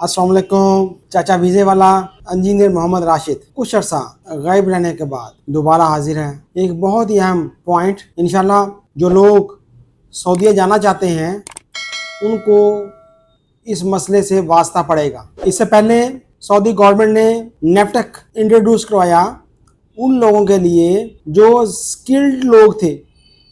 अस्सलाम वालेकुम। चाचा वीज़े वाला इंजीनियर मोहम्मद राशिद कुछ अर्सा गायब रहने के बाद दोबारा हाजिर है। एक बहुत ही अहम पॉइंट, इंशाल्लाह जो लोग सऊदीया जाना चाहते हैं उनको इस मसले से वास्ता पड़ेगा। इससे पहले सऊदी गवर्नमेंट ने नेफ्टेक इंट्रोड्यूस करवाया उन लोगों के लिए जो स्किल्ड लोग थे।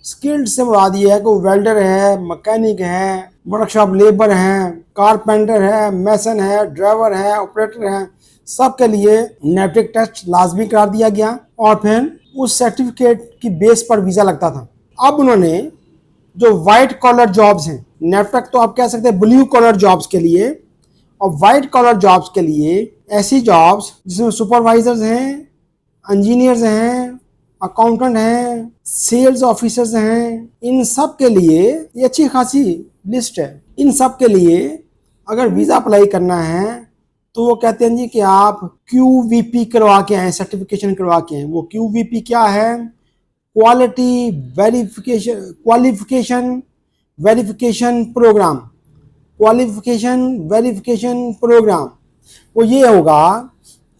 स्किल्ड से मुराद ये है कि वेल्डर है, मैकेनिक है, वर्कशॉप लेबर हैं, कारपेंटर है, मैसन है, ड्राइवर है, ऑपरेटर है, सब के लिए नेफ्टेक टेस्ट लाजमी करार दिया गया और फिर उस सर्टिफिकेट की बेस पर वीज़ा लगता था। अब उन्होंने जो वाइट कॉलर जॉब्स हैं, नेफ्टेक तो आप कह सकते हैं ब्लू कॉलर जॉब्स के लिए, और वाइट कॉलर जॉब्स के लिए ऐसी जॉब्स जिसमें सुपरवाइजर्स हैं, इंजीनियर्स हैं, अकाउंटेंट हैं, सेल्स ऑफिसर्स हैं, इन सब के लिए ये अच्छी खासी लिस्ट है। इन सब के लिए अगर वीज़ा अप्लाई करना है तो वो कहते हैं जी कि आप QVP करवा के आए, सर्टिफिकेशन करवा के आए। वो QVP क्या है? Quality verification program. Qualification verification program वो ये होगा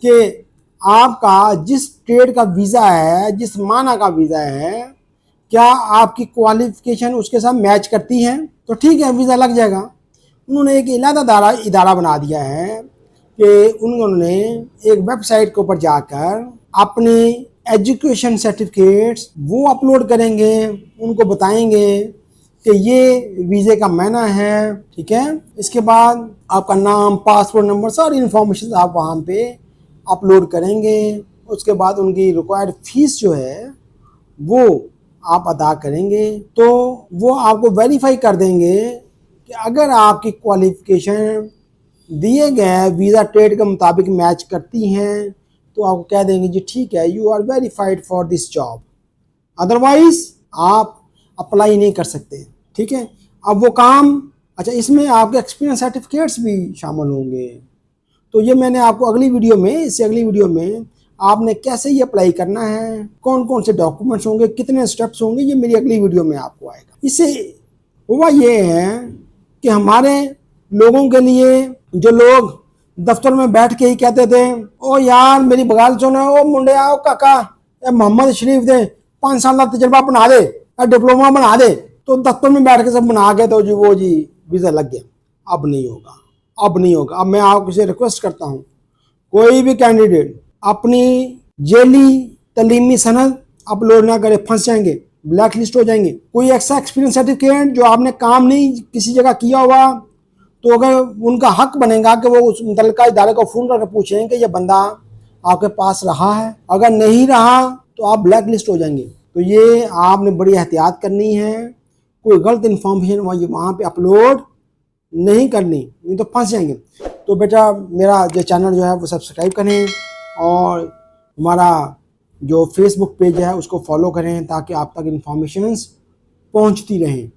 कि आपका जिस ट्रेड का वीज़ा है, जिस माना का वीज़ा है, क्या आपकी क्वालिफिकेशन उसके साथ मैच करती है तो ठीक है, वीज़ा लग जाएगा। उन्होंने एक इलादा इदारा बना दिया है कि उन्होंने एक वेबसाइट के ऊपर जाकर अपनी एजुकेशन सर्टिफिकेट्स वो अपलोड करेंगे, उनको बताएंगे कि ये वीज़े का मायना है, ठीक है। इसके बाद आपका नाम, पासपोर्ट नंबर, सारी इन्फॉर्मेशन आप वहाँ पे अपलोड करेंगे। उसके बाद उनकी रिक्वायर्ड फीस जो है वो आप अदा करेंगे तो वो आपको वेरीफाई कर देंगे कि अगर आपकी क्वालिफिकेशन दिए गए वीज़ा ट्रेड के मुताबिक मैच करती हैं तो आपको कह देंगे जी ठीक है, you are verified for this job, otherwise आप अप्लाई नहीं कर सकते, ठीक है। अब वो काम, अच्छा, इसमें आपके एक्सपीरियंस सर्टिफिकेट्स भी शामिल होंगे। तो ये मैंने आपको अगली वीडियो में, इससे अगली वीडियो में आपने कैसे ये अप्लाई करना है, कौन कौन से डॉक्यूमेंट्स होंगे, कितने स्टेप्स होंगे, ये मेरी अगली वीडियो में आपको आएगा। इससे हुआ ये है कि हमारे लोगों के लिए, जो लोग दफ्तर में बैठ के ही कहते थे ओ यार मेरी बगाल सुनो, ओ मुंडे आओ काका, मोहम्मद शरीफ दे 5 साल का तजर्बा बना दे, डिप्लोमा बना दे, तो दफ्तर में बैठ के सब बना के तो जी वो जी वीज़ा लग गया। अब नहीं होगा, अब नहीं होगा। अब मैं आपसे रिक्वेस्ट करता हूँ, कोई भी कैंडिडेट अपनी जेली तलीमी सनद अपलोड ना करे, फंस जाएंगे, ब्लैक लिस्ट हो जाएंगे। कोई एक्स्ट्रा एक्सपीरियंस सर्टिफिकेट जो आपने काम नहीं किसी जगह किया हुआ, तो अगर उनका हक बनेगा कि वो उस मुतल्लिका इदारे को फ़ोन करके पूछें कि ये बंदा आपके पास रहा है, अगर नहीं रहा तो आप ब्लैक लिस्ट हो जाएंगे। तो ये आपने बड़ी एहतियात करनी है, कोई गलत इन्फॉर्मेशन वहाँ पे अपलोड नहीं करनी, नहीं तो फंस जाएंगे। तो बेटा मेरा जो चैनल जो है वो सब्सक्राइब करें और हमारा जो फेसबुक पेज है उसको फॉलो करें ताकि आप तक इन्फॉर्मेशंस पहुंचती रहें।